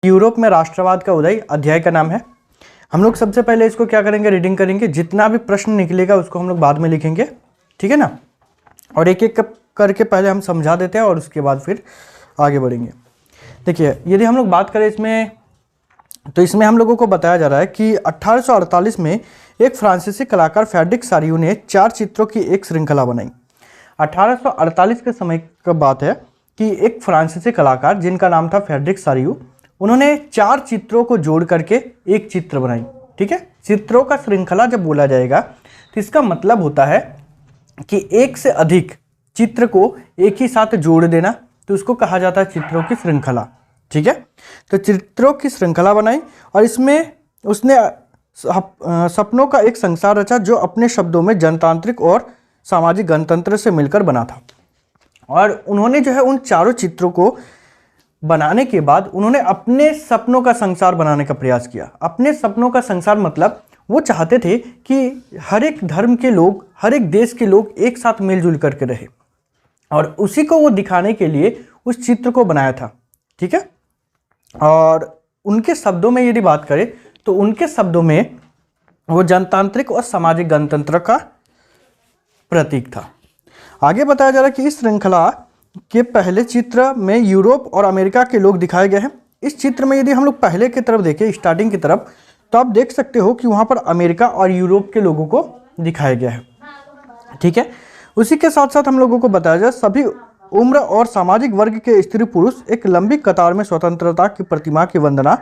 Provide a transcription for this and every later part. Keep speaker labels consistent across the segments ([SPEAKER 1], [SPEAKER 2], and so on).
[SPEAKER 1] Europe में राष्ट्रवाद का उदय अध्याय का नाम है। हम लोग सबसे पहले इसको क्या करेंगे, रीडिंग करेंगे। जितना भी प्रश्न निकलेगा उसको हम लोग बाद में लिखेंगे, ठीक है ना। और एक एक करके पहले हम समझा देते हैं और उसके बाद फिर आगे बढ़ेंगे। देखिए, यदि हम लोग बात करें इसमें, तो इसमें हम लोगों को बताया जा रहा है कि 1848 में एक फ्रांसीसी कलाकार फ्रेडरिक सारियू ने 4 चित्रों की एक श्रृंखला बनाई। 1848 के समय की बात है कि एक फ्रांसीसी कलाकार जिनका नाम था फ्रेडरिक सारियू, उन्होंने 4 चित्रों को जोड़ करके एक चित्र बनाई, ठीक है। चित्रों का श्रृंखला जब बोला जाएगा तो इसका मतलब होता है कि एक से अधिक चित्र को एक ही साथ जोड़ देना, तो उसको कहा जाता है चित्रों की श्रृंखला, ठीक है। तो चित्रों की श्रृंखला बनाई और इसमें उसने सपनों का एक संसार रचा जो अपने शब्दों में जनतांत्रिक और सामाजिक गणतंत्र से मिलकर बना था। और उन्होंने जो है उन चारों चित्रों को बनाने के बाद उन्होंने अपने सपनों का संसार बनाने का प्रयास किया। अपने सपनों का संसार मतलब वो चाहते थे कि हर एक धर्म के लोग, हर एक देश के लोग एक साथ मिलजुल करके रहे, और उसी को वो दिखाने के लिए उस चित्र को बनाया था, ठीक है। और उनके शब्दों में यदि बात करें तो उनके शब्दों में वो जनतांत्रिक और सामाजिक गणतंत्र का प्रतीक था। आगे बताया जा रहा है कि इस श्रृंखला के पहले चित्र में यूरोप और अमेरिका के लोग दिखाए गए हैं। इस चित्र में यदि हम लोग पहले की तरफ देखें, स्टार्टिंग की तरफ, तो आप देख सकते हो कि वहाँ पर अमेरिका और यूरोप के लोगों को दिखाया गया है, ठीक है। उसी के साथ साथ हम लोगों को बताया जाए सभी उम्र और सामाजिक वर्ग के स्त्री पुरुष एक लंबी कतार में स्वतंत्रता की प्रतिमा की वंदना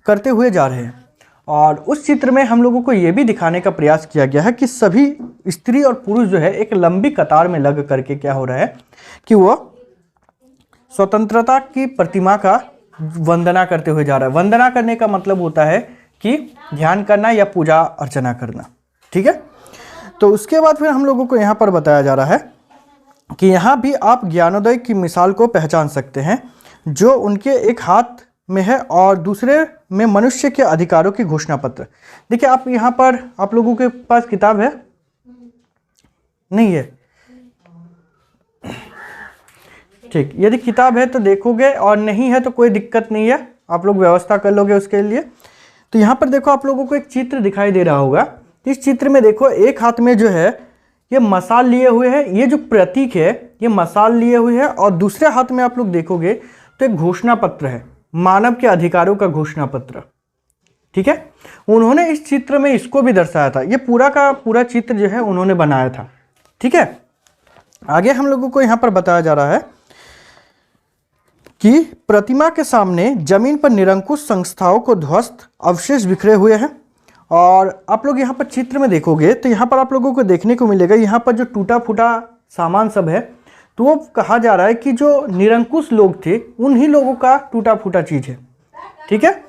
[SPEAKER 1] करते हुए जा रहे हैं। और उस चित्र में हम लोगों को ये भी दिखाने का प्रयास किया गया है कि सभी स्त्री और पुरुष जो है एक लंबी कतार में लग करके क्या हो रहा है कि वो स्वतंत्रता की प्रतिमा का वंदना करते हुए जा रहा है। वंदना करने का मतलब होता है कि ध्यान करना या पूजा अर्चना करना, ठीक है। तो उसके बाद फिर हम लोगों को यहाँ पर बताया जा रहा है कि यहाँ भी आप ज्ञानोदय की मिसाल को पहचान सकते हैं, जो उनके एक हाथ में है और दूसरे में मनुष्य के अधिकारों की घोषणा पत्र। देखिए, आप यहाँ पर, आप लोगों के पास किताब है? नहीं है, ठीक। यदि किताब है तो देखोगे और नहीं है तो कोई दिक्कत नहीं है, आप लोग व्यवस्था कर लोगे उसके लिए। तो यहाँ पर देखो, आप लोगों को एक चित्र दिखाई दे रहा होगा। इस चित्र में देखो, एक हाथ में जो है ये मशाल लिए हुए है, ये जो प्रतीक है ये मशाल लिए हुए है, और दूसरे हाथ में आप लोग देखोगे तो एक घोषणा पत्र है, मानव के अधिकारों का घोषणा पत्र, ठीक है। उन्होंने इस चित्र में इसको भी दर्शाया था। ये पूरा का पूरा चित्र जो है उन्होंने बनाया था, ठीक है। आगे हम लोगों को यहाँ पर बताया जा रहा है कि प्रतिमा के सामने जमीन पर निरंकुश संस्थाओं को ध्वस्त अवशेष बिखरे हुए हैं। और आप लोग यहाँ पर चित्र में देखोगे तो यहाँ पर आप लोगों को देखने को मिलेगा, यहाँ पर जो टूटा फूटा सामान सब है, तो वो कहा जा रहा है कि जो निरंकुश लोग थे उन्हीं लोगों का टूटा फूटा चीज है, ठीक है।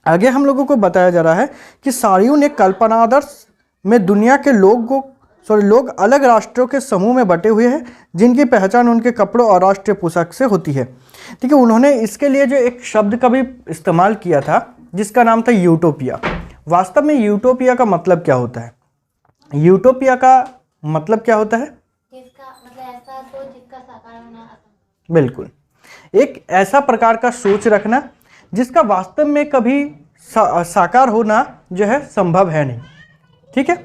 [SPEAKER 1] आगे हम लोगों को बताया जा रहा है कि सारियू ने कल्पनादर्श में दुनिया के लोग अलग राष्ट्रों के समूह में बटे हुए हैं, जिनकी पहचान उनके कपड़ों और राष्ट्रीय पोशाक से होती है, ठीक है। उन्होंने इसके लिए जो एक शब्द का भी इस्तेमाल किया था जिसका नाम था यूटोपिया। वास्तव में यूटोपिया का मतलब क्या होता है? यूटोपिया का मतलब क्या होता है?
[SPEAKER 2] ऐसा सोच जिसका साकार होना।
[SPEAKER 1] बिल्कुल, एक ऐसा प्रकार का सोच रखना जिसका वास्तव में कभी साकार होना जो है संभव है नहीं, ठीक है।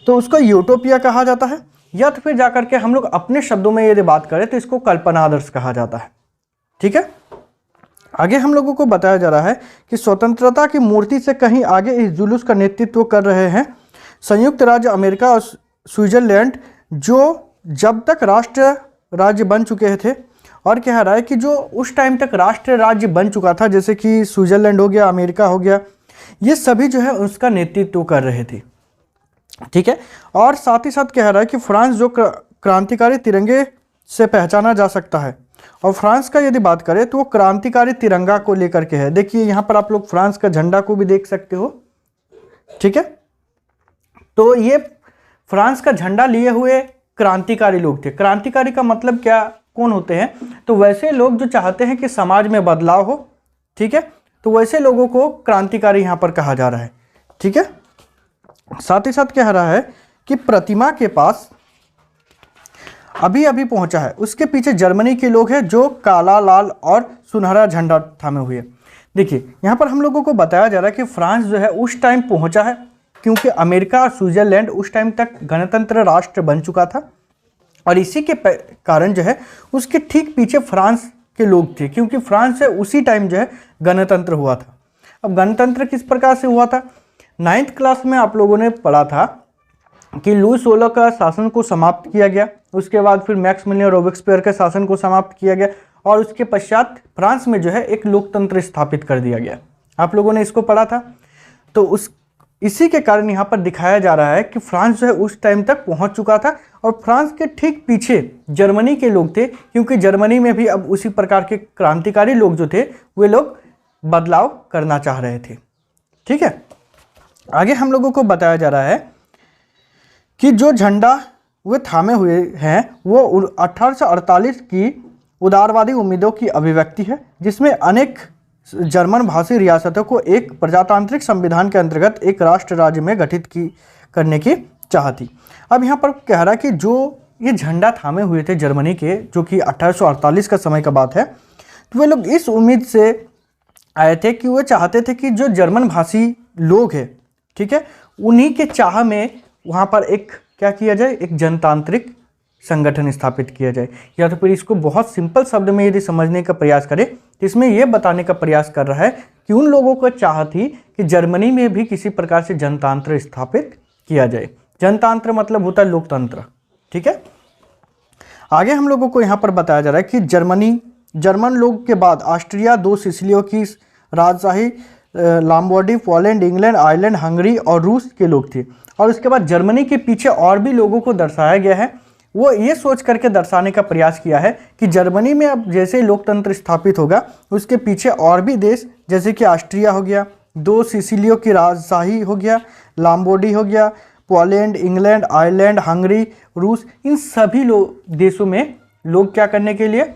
[SPEAKER 1] तो उसको यूटोपिया कहा जाता है, या तो फिर जाकर के हम लोग अपने शब्दों में यदि बात करें तो इसको कल्पनादर्श कहा जाता है, ठीक है। आगे हम लोगों को बताया जा रहा है कि स्वतंत्रता की मूर्ति से कहीं आगे इस जुलूस का नेतृत्व कर रहे हैं संयुक्त राज्य अमेरिका और स्विट्जरलैंड, जो जब तक राष्ट्र राज्य बन चुके थे। और कह रहा है कि जो उस टाइम तक राष्ट्र राज्य बन चुका था, जैसे कि स्विट्जरलैंड हो गया, अमेरिका हो गया, ये सभी जो है उसका नेतृत्व कर रहे थे, ठीक है। और साथ ही साथ कह रहा है कि फ्रांस जो क्रांतिकारी तिरंगे से पहचाना जा सकता है, और फ्रांस का यदि बात करें तो वो क्रांतिकारी तिरंगा को लेकर के है। देखिए, यहाँ पर आप लोग फ्रांस का झंडा को भी देख सकते हो, ठीक है। तो ये फ्रांस का झंडा लिए हुए क्रांतिकारी लोग थे। क्रांतिकारी का मतलब क्या, कौन होते हैं? तो वैसे लोग जो चाहते हैं कि समाज में बदलाव हो, ठीक है। तो वैसे लोगों को क्रांतिकारी यहाँ पर कहा जा रहा है, ठीक है। साथ ही साथ कह रहा है कि प्रतिमा के पास अभी अभी पहुंचा है, उसके पीछे जर्मनी के लोग हैं जो काला, लाल और सुनहरा झंडा थामे हुए। देखिए यहाँ पर हम लोगों को बताया जा रहा है कि फ्रांस जो है उस टाइम पहुंचा है क्योंकि अमेरिका और स्विट्जरलैंड उस टाइम तक गणतंत्र राष्ट्र बन चुका था, और इसी के कारण जो है उसके ठीक पीछे फ्रांस के लोग थे, क्योंकि फ्रांस से उसी टाइम जो है गणतंत्र हुआ था। अब गणतंत्र किस प्रकार से हुआ था? 9th क्लास में आप लोगों ने पढ़ा था कि लुई 16 का शासन को समाप्त किया गया, उसके बाद फिर मैक्सिमिलियन रोबेस्पियर के शासन को समाप्त किया गया, और उसके पश्चात फ्रांस में जो है एक लोकतंत्र स्थापित कर दिया गया। आप लोगों ने इसको पढ़ा था। तो इसी के कारण यहाँ पर दिखाया जा रहा है कि फ्रांस जो है उस टाइम तक पहुँच चुका था, और फ्रांस के ठीक पीछे जर्मनी के लोग थे, क्योंकि जर्मनी में भी अब उसी प्रकार के क्रांतिकारी लोग जो थे वे लोग बदलाव करना चाह रहे थे। ठीक है, आगे हम लोगों को बताया जा रहा है कि जो झंडा वे थामे हुए हैं वो 1848 की उदारवादी उम्मीदों की अभिव्यक्ति है, जिसमें अनेक जर्मन भाषी रियासतों को एक प्रजातांत्रिक संविधान के अंतर्गत एक राष्ट्र राज्य में गठित करने की चाह थी। अब यहाँ पर कह रहा है कि जो ये झंडा थामे हुए थे जर्मनी के, जो कि 1848 का समय का बात है, तो वे लोग इस उम्मीद से आए थे कि वो चाहते थे कि जो जर्मन भाषी लोग हैं, ठीक है, उन्हीं के चाह में वहाँ पर एक क्या किया जाए, एक जनतांत्रिक संगठन स्थापित किया जाए। या तो फिर इसको बहुत सिंपल शब्द में यदि समझने का प्रयास करें तो इसमें यह बताने का प्रयास कर रहा है कि उन लोगों को चाह थी कि जर्मनी में भी किसी प्रकार से जनतंत्र स्थापित किया जाए। जनतंत्र मतलब होता है लोकतंत्र। ठीक है, आगे हम लोगों को यहाँ पर बताया जा रहा है कि जर्मन लोग के बाद ऑस्ट्रिया, 2 सिसिलियों की राजशाही, Lombardy, Poland, England, Ireland, Hungary और रूस के लोग थे। और उसके बाद जर्मनी के पीछे और भी लोगों को दर्शाया गया है। वो ये सोच करके दर्शाने का प्रयास किया है कि जर्मनी में अब जैसे लोकतंत्र स्थापित होगा उसके पीछे और भी देश, जैसे कि ऑस्ट्रिया हो गया, 2 सिसिलियों की राजशाही हो गया, लॉम्बार्डी हो गया, पोलैंड, इंग्लैंड, आयरलैंड, हंगरी, रूस, इन सभी देशों में लोग क्या करने के लिए,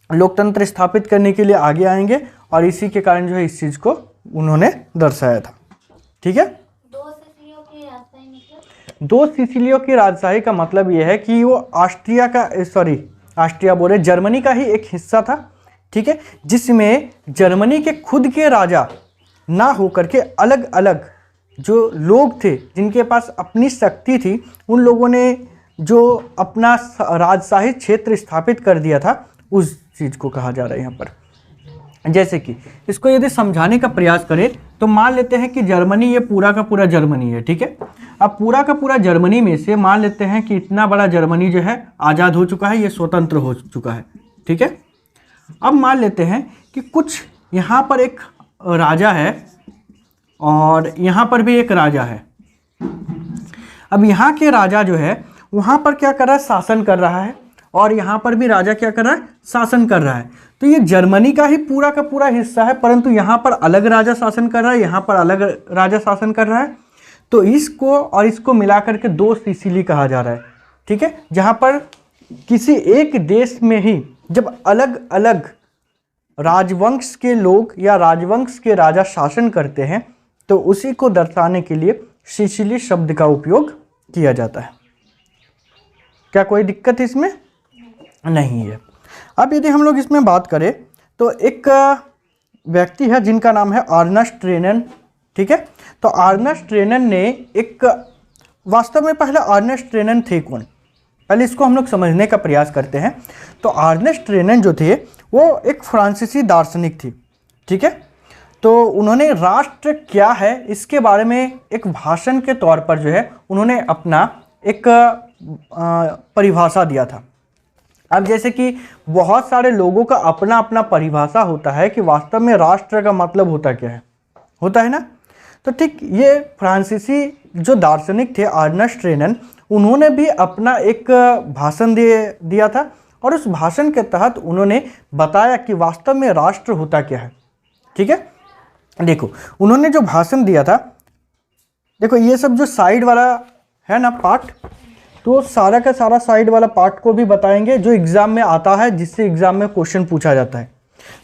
[SPEAKER 1] लोकतंत्र स्थापित करने के लिए आगे आएंगे, और इसी के कारण जो है इस चीज़ को उन्होंने दर्शाया था। ठीक है, 2 सिसिलियों की राजशाही का मतलब यह है कि वो जर्मनी का ही एक हिस्सा था। ठीक है, जिसमें जर्मनी के खुद के राजा ना होकर के अलग अलग जो लोग थे जिनके पास अपनी शक्ति थी, उन लोगों ने जो अपना राजशाही क्षेत्र स्थापित कर दिया था, उस चीज़ को कहा जा रहा है यहाँ पर। जैसे कि इसको यदि समझाने का प्रयास करें तो मान लेते हैं कि जर्मनी ये पूरा का पूरा जर्मनी है। ठीक है, अब पूरा का पूरा जर्मनी में से मान लेते हैं कि इतना बड़ा जर्मनी जो है आज़ाद हो चुका है, ये स्वतंत्र हो चुका है। ठीक है, अब मान लेते हैं कि कुछ यहाँ पर एक राजा है और यहाँ पर भी एक राजा है। अब यहाँ के राजा जो है वहाँ पर क्या कर रहा है, शासन कर रहा है, और यहाँ पर भी राजा क्या कर रहा है, शासन कर रहा है। तो ये जर्मनी का ही पूरा का पूरा हिस्सा है, परंतु यहाँ पर अलग राजा शासन कर रहा है, यहाँ पर अलग राजा शासन कर रहा है। तो इसको और इसको मिलाकर के 2 सिसिली कहा जा रहा है। ठीक है, जहाँ पर किसी एक देश में ही जब अलग अलग राजवंश के लोग या राजवंश के राजा शासन करते हैं तो उसी को दर्शाने के लिए सिसिली शब्द का उपयोग किया जाता है। क्या कोई दिक्कत इसमें नहीं है? अब यदि हम लोग इसमें बात करें तो एक व्यक्ति है जिनका नाम है अर्नेस्ट रेनन। ठीक है, तो अर्नेस्ट रेनन ने एक, वास्तव में पहले अर्नेस्ट रेनन थे कौन, पहले इसको हम लोग समझने का प्रयास करते हैं। तो अर्नेस्ट रेनन जो थे वो एक फ्रांसीसी दार्शनिक थी। ठीक है, तो उन्होंने राष्ट्र क्या है इसके बारे में एक भाषण के तौर पर जो है उन्होंने अपना एक परिभाषा दिया था। अब जैसे कि बहुत सारे लोगों का अपना अपना परिभाषा होता है कि वास्तव में राष्ट्र का मतलब होता क्या है, होता है ना। तो ठीक ये फ्रांसीसी जो दार्शनिक थे अर्नेस्ट रेनन, उन्होंने भी अपना एक भाषण दिया था, और उस भाषण के तहत उन्होंने बताया कि वास्तव में राष्ट्र होता क्या है। ठीक है, देखो उन्होंने जो भाषण दिया था, देखो ये सब जो साइड वाला है ना पार्ट, तो सारा का सारा साइड वाला पार्ट को भी बताएंगे जो एग्जाम में आता है, जिससे एग्जाम में क्वेश्चन पूछा जाता है।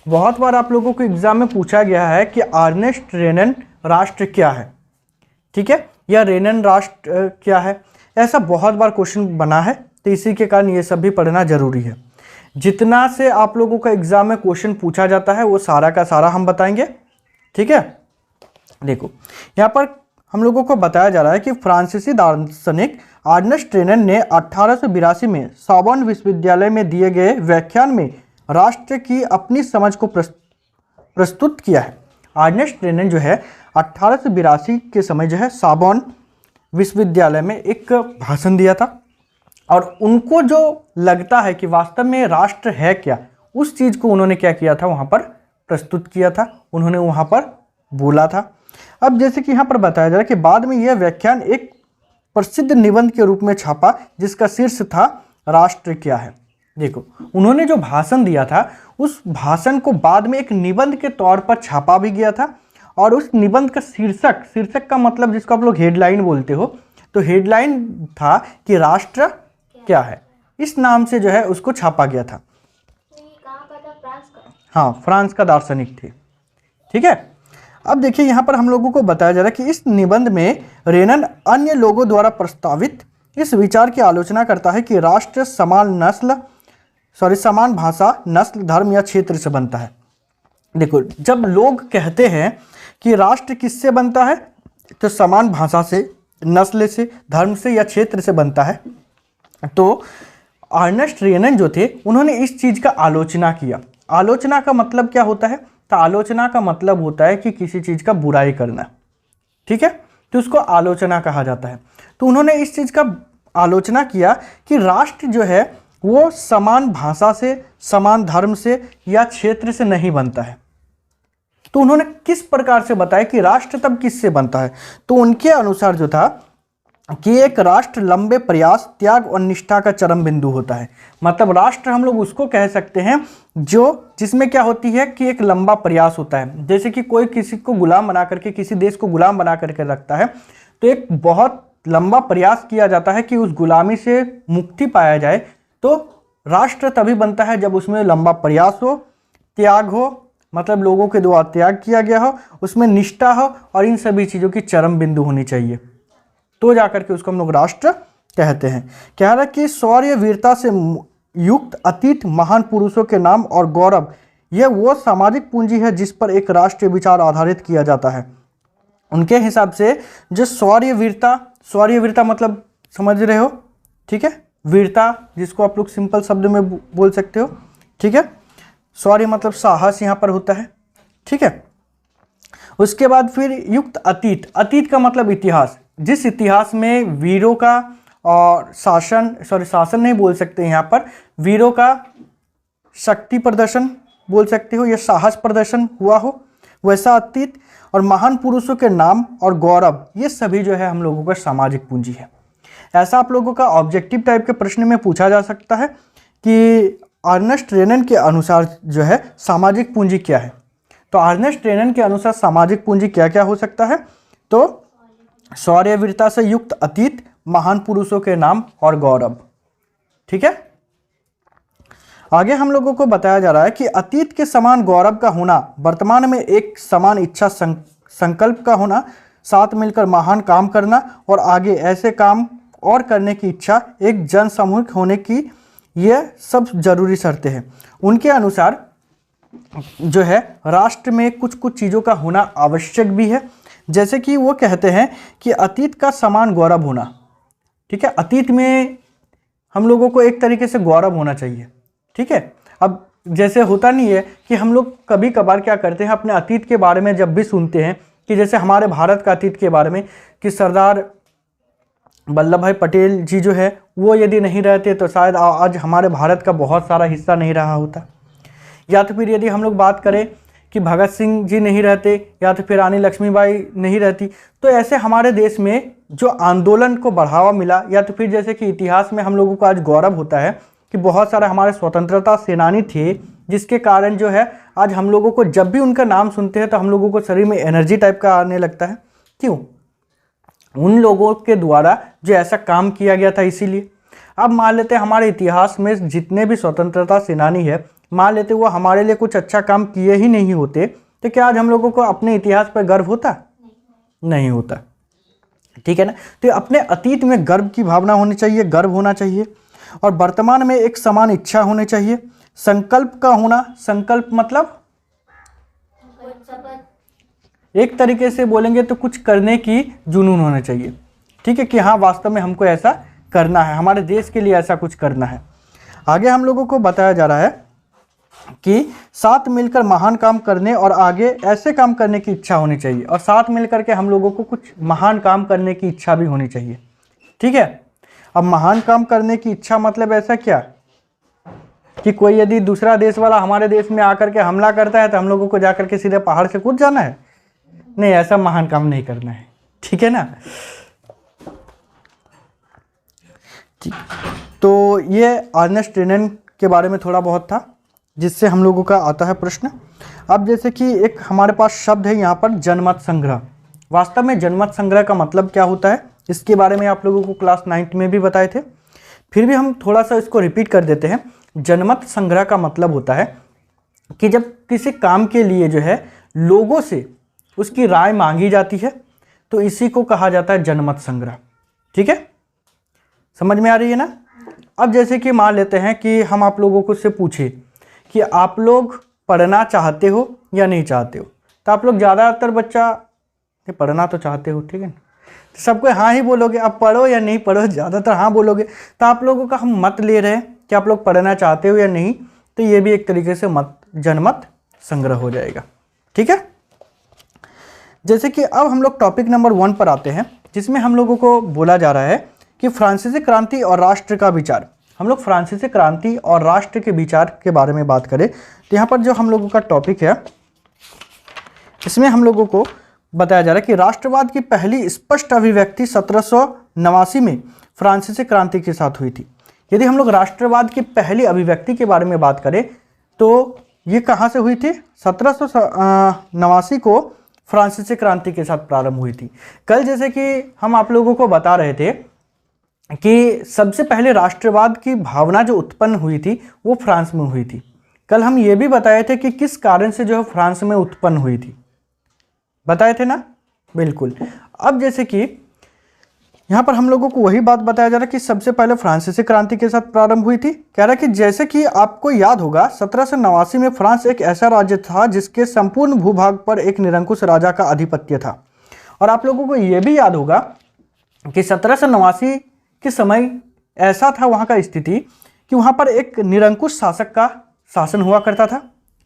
[SPEAKER 1] बहुत बार आप लोगों को एग्जाम में पूछा गया है कि अर्नेस्ट रेनन राष्ट्र क्या है, ठीक है, या रेनन राष्ट्र क्या है, ऐसा बहुत बार क्वेश्चन बना है। तो इसी के कारण ये सब भी पढ़ना जरूरी है। जितना से आप लोगों का एग्जाम में क्वेश्चन पूछा जाता है वो सारा का सारा हम बताएंगे, ठीक है। देखो यहाँ पर हम लोगों को बताया जा रहा है कि फ्रांसीसी दार्शनिक अर्नेस्ट रेनन ने 1882 में सोर्बोन विश्वविद्यालय में दिए गए व्याख्यान में राष्ट्र की अपनी समझ को प्रस्तुत किया है। अर्नेस्ट रेनन जो है 1882 के समय जो है सोर्बोन विश्वविद्यालय में एक भाषण दिया था और उनको जो लगता है कि वास्तव में राष्ट्र है क्या, उस चीज़ को उन्होंने क्या किया था, वहाँ पर प्रस्तुत किया था, उन्होंने वहाँ पर बोला था। अब जैसे कि यहाँ पर बताया जा रहा है कि बाद में यह व्याख्यान एक प्रसिद्ध निबंध के रूप में छपा जिसका शीर्ष था राष्ट्र क्या है। देखो उन्होंने जो भाषण दिया था उस भाषण को बाद में एक निबंध के तौर पर छापा भी गया था और उस निबंध का शीर्षक का मतलब जिसको आप लोग हेडलाइन बोलते हो, तो हेडलाइन था कि राष्ट्र क्या है, इस नाम से जो है उसको छापा गया था।
[SPEAKER 2] ये कहाँ का था? फ्रांस का?
[SPEAKER 1] हाँ, फ्रांस का दार्शनिक थे, ठीक है। अब देखिए यहाँ पर हम लोगों को बताया जा रहा है कि इस निबंध में रेनन अन्य लोगों द्वारा प्रस्तावित इस विचार की आलोचना करता है कि राष्ट्र समान भाषा, नस्ल, धर्म या क्षेत्र से बनता है। देखो जब लोग कहते हैं कि राष्ट्र किससे बनता है, तो समान भाषा से, नस्ल से, धर्म से या क्षेत्र से बनता है। तो अर्नेस्ट रेनन जो थे उन्होंने इस चीज़ का आलोचना किया। आलोचना का मतलब क्या होता है, तो आलोचना का मतलब होता है कि किसी चीज़ का बुराई करना, ठीक है, तो उसको आलोचना कहा जाता है। तो उन्होंने इस चीज़ का आलोचना किया कि राष्ट्र जो है वो समान भाषा से, समान धर्म से या क्षेत्र से नहीं बनता है। तो उन्होंने किस प्रकार से बताया कि राष्ट्र तब किससे बनता है, तो उनके अनुसार जो था कि एक राष्ट्र लंबे प्रयास, त्याग और निष्ठा का चरम बिंदु होता है। मतलब राष्ट्र हम लोग उसको कह सकते हैं जिसमें क्या होती है कि एक लंबा प्रयास होता है। जैसे कि कोई किसी को गुलाम बना करके, किसी देश को गुलाम बना करके रखता है, तो एक बहुत लंबा प्रयास किया जाता है कि उस गुलामी से मुक्ति पाया जाए। तो राष्ट्र तभी बनता है जब उसमें लंबा प्रयास हो, त्याग हो, मतलब लोगों के द्वारा त्याग किया गया हो, उसमें निष्ठा हो और इन सभी चीज़ों की चरम बिंदु होनी चाहिए, तो जाकर के उसको हम लोग राष्ट्र कहते हैं। कह रहा है कि शौर्य, वीरता से युक्त अतीत महान पुरुषों के नाम और गौरव, यह वो सामाजिक पूंजी है जिस पर एक राष्ट्रीय विचार आधारित किया जाता है। उनके हिसाब से जो शौर्य वीरता मतलब समझ रहे हो, ठीक है, वीरता जिसको आप लोग सिंपल शब्द में बोल सकते हो, ठीक है। शौर्य मतलब साहस यहाँ पर होता है, ठीक है। उसके बाद फिर युक्त अतीत का मतलब इतिहास, जिस इतिहास में वीरों का और शासन नहीं बोल सकते यहाँ पर, वीरों का शक्ति प्रदर्शन बोल सकते हो या साहस प्रदर्शन हुआ हो, वैसा अतीत। और महान पुरुषों के नाम और गौरव, ये सभी जो है हम लोगों का सामाजिक पूंजी है। ऐसा आप लोगों का ऑब्जेक्टिव टाइप के प्रश्न में पूछा जा सकता है कि अर्नेस्ट रेनन के अनुसार जो है सामाजिक पूंजी क्या है। तो अर्नेस्ट रेनन के अनुसार सामाजिक पूंजी क्या क्या हो सकता है, तो शौर्य वीरता से युक्त अतीत, महान पुरुषों के नाम और गौरव, ठीक है। आगे हम लोगों को बताया जा रहा है कि अतीत के समान गौरव का होना, वर्तमान में एक समान इच्छा संकल्प का होना, साथ मिलकर महान काम करना और आगे ऐसे काम और करने की इच्छा, एक जन समूह होने की, यह सब जरूरी शर्तें हैं। उनके अनुसार जो है राष्ट्र में कुछ कुछ चीज़ों का होना आवश्यक भी है। जैसे कि वो कहते हैं कि अतीत का समान गौरव होना, ठीक है, अतीत में हम लोगों को एक तरीके से गौरव होना चाहिए, ठीक है। अब जैसे होता नहीं है कि हम लोग कभी कभार क्या करते हैं, अपने अतीत के बारे में जब भी सुनते हैं कि जैसे हमारे भारत का अतीत के बारे में कि सरदार वल्लभ भाई पटेल जी जो है वो यदि नहीं रहते तो शायद आज हमारे भारत का बहुत सारा हिस्सा नहीं रहा होता। या तो फिर यदि हम लोग बात करें कि भगत सिंह जी नहीं रहते या तो फिर रानी लक्ष्मीबाई नहीं रहती, तो ऐसे हमारे देश में जो आंदोलन को बढ़ावा मिला, या तो फिर जैसे कि इतिहास में हम लोगों को आज गौरव होता है कि बहुत सारे हमारे स्वतंत्रता सेनानी थे, जिसके कारण जो है आज हम लोगों को जब भी उनका नाम सुनते हैं तो हम लोगों को शरीर में एनर्जी टाइप का आने लगता है। क्यों? उन लोगों के द्वारा जो ऐसा काम किया गया था, इसीलिए। अब मान लेते हैं हमारे इतिहास में जितने भी स्वतंत्रता सेनानी है, मान लेते वो हमारे लिए कुछ अच्छा काम किए ही नहीं होते, तो क्या आज हम लोगों को अपने इतिहास पर गर्व होता? नहीं होता, ठीक है ना। तो अपने अतीत में गर्व की भावना होनी चाहिए, गर्व होना चाहिए। और वर्तमान में एक समान इच्छा होनी चाहिए। संकल्प का होना, संकल्प मतलब एक तरीके से बोलेंगे तो कुछ करने की जुनून होना चाहिए, ठीक है, कि हाँ वास्तव में हमको ऐसा करना है, हमारे देश के लिए ऐसा कुछ करना है। आगे हम लोगों को बताया जा रहा है कि साथ मिलकर महान काम करने और आगे ऐसे काम करने की इच्छा होनी चाहिए, और साथ मिलकर के हम लोगों को कुछ महान काम करने की इच्छा भी होनी चाहिए, ठीक है। अब महान काम करने की इच्छा मतलब ऐसा क्या कि कोई यदि दूसरा देश वाला हमारे देश में आकर के हमला करता है तो हम लोगों को जाकर के सीधे पहाड़ से कूद जाना है? नहीं, ऐसा महान काम नहीं करना है, ठीक है ना। ठीक, तो ये अर्नेस्ट रेनन के बारे में थोड़ा बहुत था जिससे हम लोगों का आता है प्रश्न। अब जैसे कि एक हमारे पास शब्द है यहाँ पर जनमत संग्रह। वास्तव में जनमत संग्रह का मतलब क्या होता है इसके बारे में आप लोगों को क्लास 9 में भी बताए थे, फिर भी हम थोड़ा सा इसको रिपीट कर देते हैं। जनमत संग्रह का मतलब होता है कि जब किसी काम के लिए जो है लोगों से उसकी राय मांगी जाती है तो इसी को कहा जाता है जनमत संग्रह, ठीक है, समझ में आ रही है ना। अब जैसे कि मान लेते हैं कि हम आप लोगों को से पूछे कि आप लोग पढ़ना चाहते हो या नहीं चाहते हो, तो आप लोग ज़्यादातर बच्चा पढ़ना तो चाहते हो, ठीक है ना, तो सबको हाँ ही बोलोगे। अब पढ़ो या नहीं पढ़ो, ज़्यादातर हाँ बोलोगे, तो आप लोगों का हम मत ले रहे हैं कि आप लोग पढ़ना चाहते हो या नहीं, तो ये भी एक तरीके से जनमत संग्रह हो जाएगा, ठीक है। जैसे कि अब हम लोग टॉपिक नंबर 1 पर आते हैं जिसमें हम लोगों को बोला जा रहा है कि फ्रांसीसी क्रांति और राष्ट्र का विचार। हम लोग फ्रांसीसी क्रांति और राष्ट्र के विचार के बारे में बात करें तो यहाँ पर जो हम लोगों का टॉपिक है इसमें हम लोगों को बताया जा रहा है कि राष्ट्रवाद की पहली स्पष्ट अभिव्यक्ति 1789 में फ्रांसीसी क्रांति के साथ हुई थी। यदि हम लोग राष्ट्रवाद की पहली अभिव्यक्ति के बारे में बात करें तो ये कहाँ से हुई थी? 1789 को फ्रांसीसी क्रांति के साथ प्रारंभ हुई थी। कल जैसे कि हम आप लोगों को बता रहे थे कि सबसे पहले राष्ट्रवाद की भावना जो उत्पन्न हुई थी वो फ्रांस में हुई थी। कल हम ये भी बताए थे कि किस कारण से जो है फ्रांस में उत्पन्न हुई थी, बताए थे ना, बिल्कुल। अब जैसे कि यहाँ पर हम लोगों को वही बात बताया जा रहा है कि सबसे पहले फ्रांसीसी क्रांति के साथ प्रारंभ हुई थी। कह रहा है कि जैसे कि आपको याद होगा 1789 में फ्रांस एक ऐसा राज्य था जिसके संपूर्ण भूभाग पर एक निरंकुश राजा का आधिपत्य था। और आप लोगों को यह भी याद होगा कि 1789 के समय ऐसा था वहाँ का स्थिति कि वहाँ पर एक निरंकुश शासक का शासन हुआ करता था,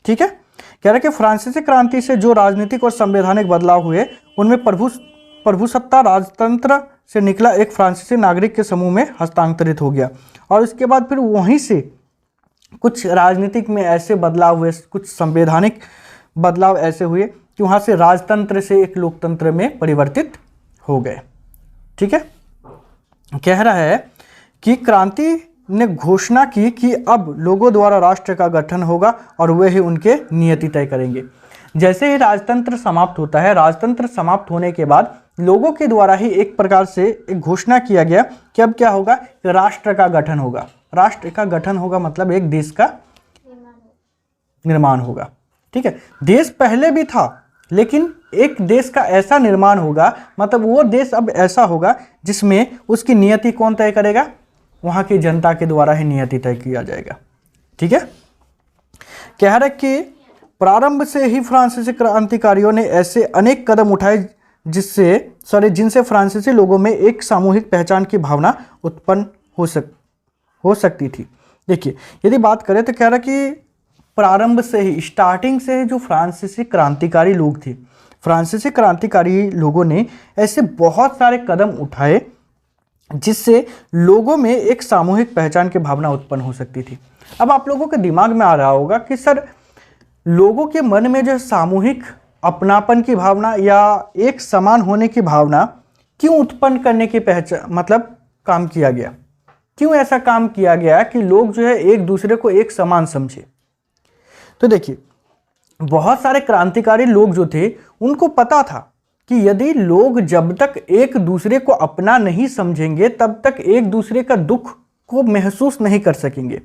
[SPEAKER 1] ठीक है। कह रहा है कि फ्रांसीसी क्रांति से जो राजनीतिक और संवैधानिक बदलाव हुए उनमें प्रभुसत्ता राजतंत्र से निकला एक फ्रांसीसी नागरिक के समूह में हस्तांतरित हो गया। और इसके बाद फिर वहीं से कुछ राजनीतिक में ऐसे बदलाव हुए, कुछ संवैधानिक बदलाव ऐसे हुए कि वहाँ से राजतंत्र से एक लोकतंत्र में परिवर्तित हो गए, ठीक है। कह रहा है कि क्रांति ने घोषणा की कि अब लोगों द्वारा राष्ट्र का गठन होगा और वे ही उनके नियति तय करेंगे। जैसे ही राजतंत्र समाप्त होता है, राजतंत्र समाप्त होने के बाद लोगों के द्वारा ही एक प्रकार से एक घोषणा किया गया कि अब क्या होगा, राष्ट्र का गठन होगा। राष्ट्र का गठन होगा मतलब एक देश का निर्माण होगा, ठीक है। देश पहले भी था लेकिन एक देश का ऐसा निर्माण होगा, मतलब वो देश अब ऐसा होगा जिसमें उसकी नियति कौन तय करेगा, वहाँ की जनता के द्वारा ही नियति तय किया जाएगा, ठीक है। कह रहा है कि प्रारंभ से ही फ्रांसीसी क्रांतिकारियों ने ऐसे अनेक कदम उठाए जिनसे फ्रांसीसी लोगों में एक सामूहिक पहचान की भावना उत्पन्न हो सकती थी। देखिए यदि बात करें तो कह रहा कि प्रारंभ से ही, स्टार्टिंग से ही जो फ्रांसीसी क्रांतिकारी लोग थे, फ्रांसीसी क्रांतिकारी लोगों ने ऐसे बहुत सारे कदम उठाए जिससे लोगों में एक सामूहिक पहचान की भावना उत्पन्न हो सकती थी। अब आप लोगों के दिमाग में आ रहा होगा कि सर लोगों के मन में जो सामूहिक अपनापन की भावना या एक समान होने की भावना क्यों उत्पन्न करने की मतलब काम किया गया, क्यों ऐसा काम किया गया कि लोग जो है एक दूसरे को एक समान समझे। तो देखिए बहुत सारे क्रांतिकारी लोग जो थे उनको पता था कि यदि लोग जब तक एक दूसरे को अपना नहीं समझेंगे तब तक एक दूसरे का दुख को महसूस नहीं कर सकेंगे,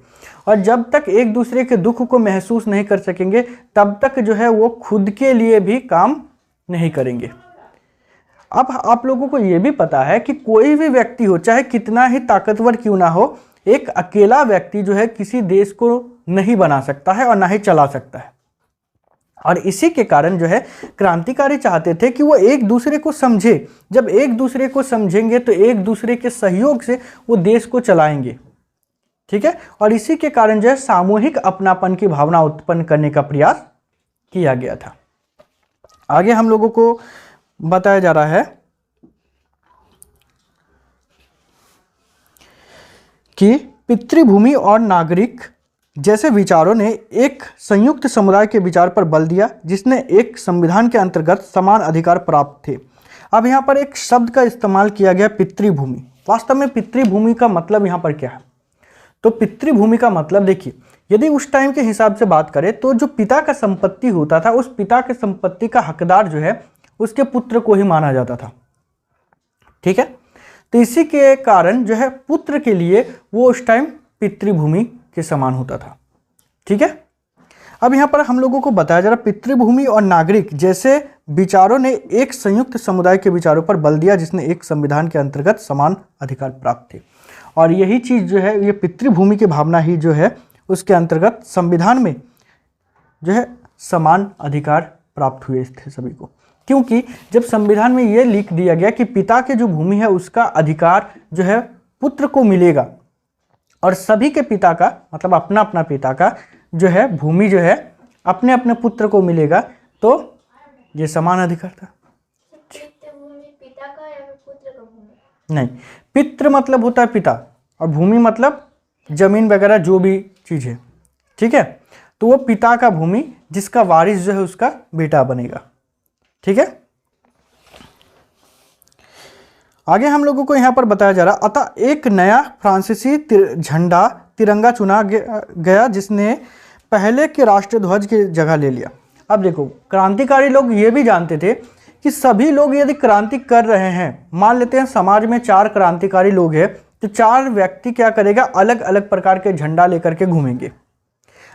[SPEAKER 1] और जब तक एक दूसरे के दुख को महसूस नहीं कर सकेंगे तब तक जो है वो खुद के लिए भी काम नहीं करेंगे। अब आप लोगों को ये भी पता है कि कोई भी व्यक्ति हो, चाहे कितना ही ताकतवर क्यों ना हो, एक अकेला व्यक्ति जो है किसी देश को नहीं बना सकता है और ना ही चला सकता है। और इसी के कारण जो है क्रांतिकारी चाहते थे कि वो एक दूसरे को समझे। जब एक दूसरे को समझेंगे तो एक दूसरे के सहयोग से वो देश को चलाएंगे, ठीक है। और इसी के कारण जो है सामूहिक अपनापन की भावना उत्पन्न करने का प्रयास किया गया था। आगे हम लोगों को बताया जा रहा है कि पितृभूमि और नागरिक जैसे विचारों ने एक संयुक्त समुदाय के विचार पर बल दिया जिसने एक संविधान के अंतर्गत समान अधिकार प्राप्त थे। अब यहाँ पर एक शब्द का इस्तेमाल किया गया पितृभूमि। वास्तव में पितृभूमि का मतलब यहाँ पर क्या है? तो पितृभूमि का मतलब देखिए, यदि उस टाइम के हिसाब से बात करें तो जो पिता का संपत्ति होता था उस पिता के संपत्ति का हकदार जो है उसके पुत्र को ही माना जाता था, ठीक है। तो इसी के कारण जो है पुत्र के लिए वो उस टाइम पितृभूमि के समान होता था, ठीक है। अब यहाँ पर हम लोगों को बताया जा रहा पितृभूमि और नागरिक जैसे विचारों ने एक संयुक्त समुदाय के विचारों पर बल दिया जिसने एक संविधान के अंतर्गत समान अधिकार प्राप्त थे। और यही चीज़ जो है ये पितृभूमि की भावना ही जो है उसके अंतर्गत संविधान में जो है समान अधिकार प्राप्त हुए थे सभी को। क्योंकि जब संविधान में ये लिख दिया गया कि पिता के जो भूमि है उसका अधिकार जो है पुत्र को मिलेगा और सभी के पिता का मतलब अपना अपना पिता का जो है भूमि जो है अपने अपने पुत्र को मिलेगा, तो ये समान अधिकार था।
[SPEAKER 2] भूमि पिता का या फिर पुत्र का भूमि?
[SPEAKER 1] नहीं, पितृ मतलब होता है पिता और भूमि मतलब जमीन वगैरह जो भी चीज़ है, ठीक है। तो वो पिता का भूमि जिसका वारिस जो है उसका बेटा बनेगा, ठीक है। आगे हम लोगों को यहाँ पर बताया जा रहा अतः एक नया फ्रांसीसी झंडा तिरंगा चुना गया जिसने पहले के राष्ट्रध्वज की जगह ले लिया। अब देखो, क्रांतिकारी लोग ये भी जानते थे कि सभी लोग यदि क्रांति कर रहे हैं, मान लेते हैं समाज में 4 क्रांतिकारी लोग हैं, तो 4 व्यक्ति क्या करेगा, अलग अलग प्रकार के झंडा लेकर के घूमेंगे।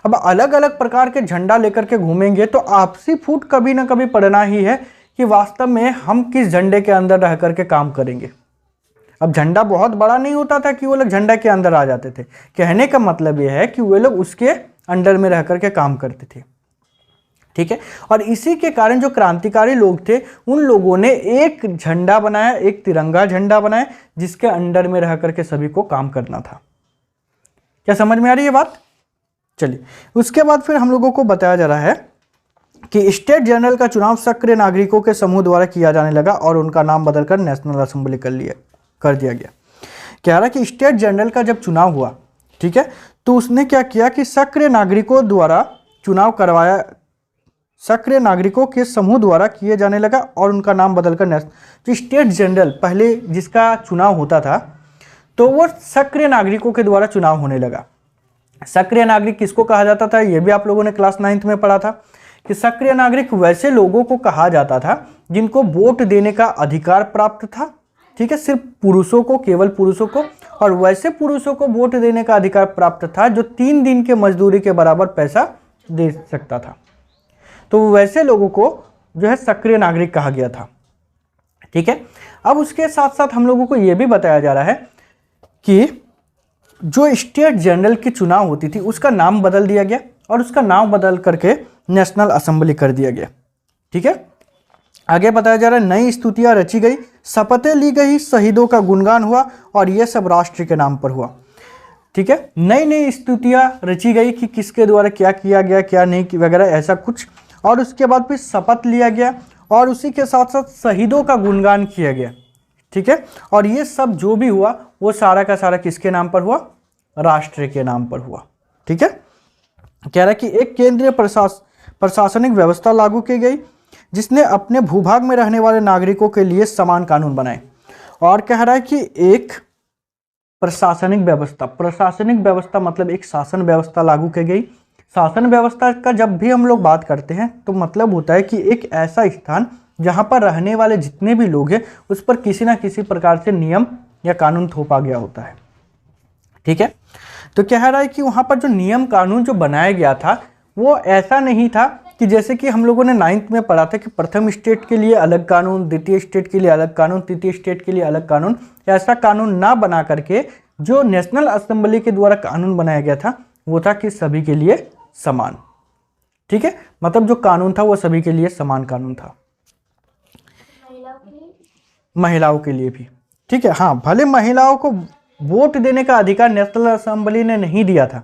[SPEAKER 1] अब अलग अलग प्रकार के झंडा लेकर के घूमेंगे तो आपसी फूट कभी ना कभी पड़ना ही है कि वास्तव में हम किस झंडे के अंदर रह करके काम करेंगे। अब झंडा बहुत बड़ा नहीं होता था कि वो लोग झंडा के अंदर आ जाते थे। कहने का मतलब ये है कि वे लोग उसके अंडर में रह करके काम करते थे, ठीक है। और इसी के कारण जो क्रांतिकारी लोग थे उन लोगों ने एक झंडा बनाया, एक तिरंगा झंडा बनाया जिसके अंडर में रह करके सभी को काम करना था। क्या समझ में आ रही है बात? चलिए, उसके बाद फिर हम लोगों को बताया जा रहा है कि स्टेट जनरल का चुनाव सक्रिय नागरिकों के समूह द्वारा किया जाने लगा और उनका नाम बदलकर नेशनल असेंबली कर दिया गया। कह रहा कि स्टेट जनरल का जब चुनाव हुआ, ठीक है, तो उसने क्या किया कि सक्रिय नागरिकों द्वारा चुनाव करवाया, सक्रिय नागरिकों के समूह द्वारा किए जाने लगा और उनका नाम बदलकर जो स्टेट जनरल पहले जिसका चुनाव होता था तो वो सक्रिय नागरिकों के द्वारा चुनाव होने लगा। सक्रिय नागरिक किसको कहा जाता था, ये भी आप लोगों ने क्लास 9th में पढ़ा था कि सक्रिय नागरिक वैसे लोगों को कहा जाता था जिनको वोट देने का अधिकार प्राप्त था, ठीक है, सिर्फ पुरुषों को, केवल पुरुषों को, और वैसे पुरुषों को वोट देने का अधिकार प्राप्त था जो 3 दिन के मजदूरी के बराबर पैसा दे सकता था। तो वैसे लोगों को जो है सक्रिय नागरिक कहा गया था, ठीक है। अब उसके साथ साथ हम लोगों को यह भी बताया जा रहा है कि जो स्टेट जनरल की चुनाव होती थी उसका नाम बदल दिया गया और उसका नाम बदल करके नेशनल असेंबली कर दिया गया, ठीक है। आगे बताया जा रहा है नई स्तुतियां रची गई, शपथें ली गई, शहीदों का गुणगान हुआ और यह सब राष्ट्र के नाम पर हुआ, ठीक है। नई नई स्तुतियां रची गई कि किसके द्वारा क्या किया गया, क्या नहीं वगैरह ऐसा कुछ, और उसके बाद फिर शपथ लिया गया और उसी के साथ साथ शहीदों का गुणगान किया गया, ठीक है। और ये सब जो भी हुआ वो सारा का सारा किसके नाम पर हुआ, राष्ट्र के नाम पर हुआ, ठीक है। कह रहा है कि एक केंद्रीय प्रशासनिक व्यवस्था लागू की गई जिसने अपने भूभाग में रहने वाले नागरिकों के लिए समान कानून बनाए। और कह रहा है कि एक प्रशासनिक व्यवस्था मतलब एक शासन व्यवस्था लागू की गई। शासन व्यवस्था का जब भी हम लोग बात करते हैं तो मतलब होता है कि एक ऐसा स्थान जहां पर रहने वाले जितने भी लोग हैं उस पर किसी ना किसी प्रकार से नियम या कानून थोपा गया होता है, ठीक है। तो कह रहा है कि वहां पर जो नियम कानून जो बनाया गया था वो ऐसा नहीं था कि जैसे कि हम लोगों ने 9th में पढ़ा था कि प्रथम स्टेट के लिए अलग कानून, द्वितीय स्टेट के लिए अलग कानून, तृतीय स्टेट के लिए अलग कानून, ऐसा कानून ना बना करके जो नेशनल असेंबली के द्वारा कानून बनाया गया था वो था कि सभी के लिए समान। ठीक है, मतलब जो कानून था वो सभी के लिए समान कानून था,
[SPEAKER 2] महिलाओं के लिए
[SPEAKER 1] महिलाओं के लिए भी। ठीक है, हाँ, भले महिलाओं को वोट देने का अधिकार नेशनल असेंबली ने नहीं दिया था।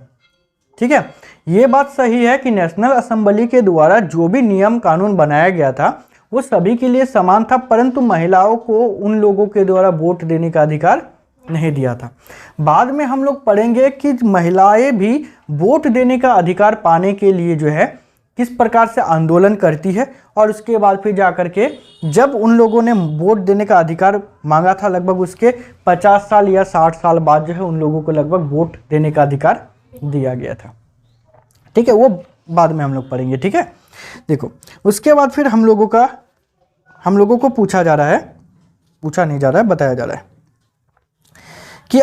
[SPEAKER 1] ठीक है, ये बात सही है कि नेशनल असेंबली के द्वारा जो भी नियम कानून बनाया गया था वो सभी के लिए समान था, परंतु महिलाओं को उन लोगों के द्वारा वोट देने का अधिकार नहीं दिया था। बाद में हम लोग पढ़ेंगे कि महिलाएं भी वोट देने का अधिकार पाने के लिए जो है किस प्रकार से आंदोलन करती है, और उसके बाद फिर जाकर के जब उन लोगों ने वोट देने का अधिकार मांगा था, लगभग उसके 50 साल या 60 साल बाद जो है उन लोगों को लगभग वोट देने का अधिकार दिया गया था। ठीक है, वो बाद में हम लोग पढ़ेंगे। ठीक है, देखो उसके बाद फिर हम लोगों को पूछा जा रहा है, पूछा नहीं जा रहा है, बताया जा रहा है कि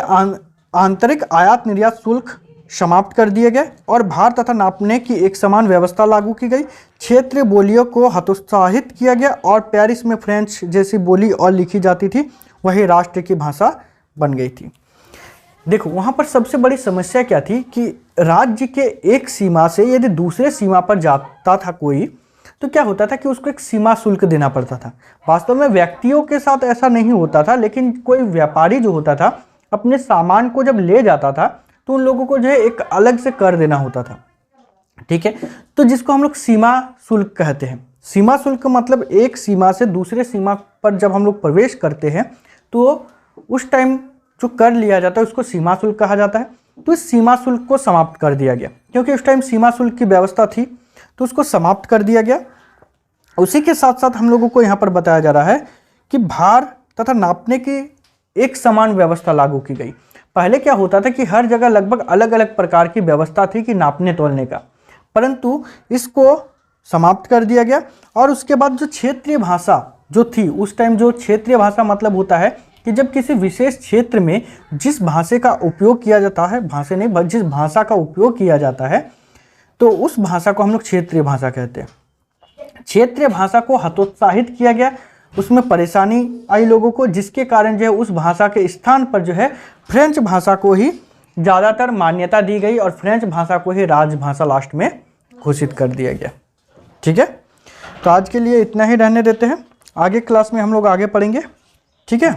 [SPEAKER 1] आंतरिक आयात निर्यात शुल्क समाप्त कर दिए गए और भार तथा नापने की एक समान व्यवस्था लागू की गई। क्षेत्रीय बोलियों को हतोत्साहित किया गया और पेरिस में फ्रेंच जैसी बोली और लिखी जाती थी वही राष्ट्र की भाषा बन गई थी। देखो वहाँ पर सबसे बड़ी समस्या क्या थी कि राज्य के एक सीमा से यदि दूसरे सीमा पर जाता था कोई, तो क्या होता था कि उसको एक सीमा शुल्क देना पड़ता था। वास्तव में व्यक्तियों के साथ ऐसा नहीं होता था, लेकिन कोई व्यापारी जो होता था अपने सामान को जब ले जाता था तो उन लोगों को जो है एक अलग से कर देना होता था। ठीक है, तो जिसको हम लोग सीमा शुल्क कहते हैं। सीमा शुल्क मतलब एक सीमा से दूसरे सीमा पर जब हम लोग प्रवेश करते हैं तो उस टाइम जो कर लिया जाता है उसको सीमा शुल्क कहा जाता है। तो इस सीमा शुल्क को समाप्त कर दिया गया, क्योंकि उस टाइम सीमा शुल्क की व्यवस्था थी तो उसको समाप्त कर दिया गया। उसी के साथ साथ हम लोगों को यहाँ पर बताया जा रहा है कि भार तथा नापने की एक समान व्यवस्था लागू की गई। पहले क्या होता था कि हर जगह लगभग अलग अलग प्रकार की व्यवस्था थी कि नापने तोलने का, परंतु इसको समाप्त कर दिया गया। और उसके बाद जो क्षेत्रीय भाषा जो थी उस टाइम, जो क्षेत्रीय भाषा मतलब होता है कि जब किसी विशेष क्षेत्र में जिस भाषा का उपयोग किया जाता है, भाषा नहीं जिस भाषा का उपयोग किया जाता है, तो उस भाषा को हम लोग क्षेत्रीय भाषा कहते हैं। क्षेत्रीय भाषा को हतोत्साहित किया गया, उसमें परेशानी आई लोगों को, जिसके कारण जो है उस भाषा के स्थान पर जो है फ्रेंच भाषा को ही ज़्यादातर मान्यता दी गई और फ्रेंच भाषा को ही राजभाषा लास्ट में घोषित कर दिया गया। ठीक है, तो आज के लिए इतना ही रहने देते हैं, आगे क्लास में हम लोग आगे पढ़ेंगे। ठीक है।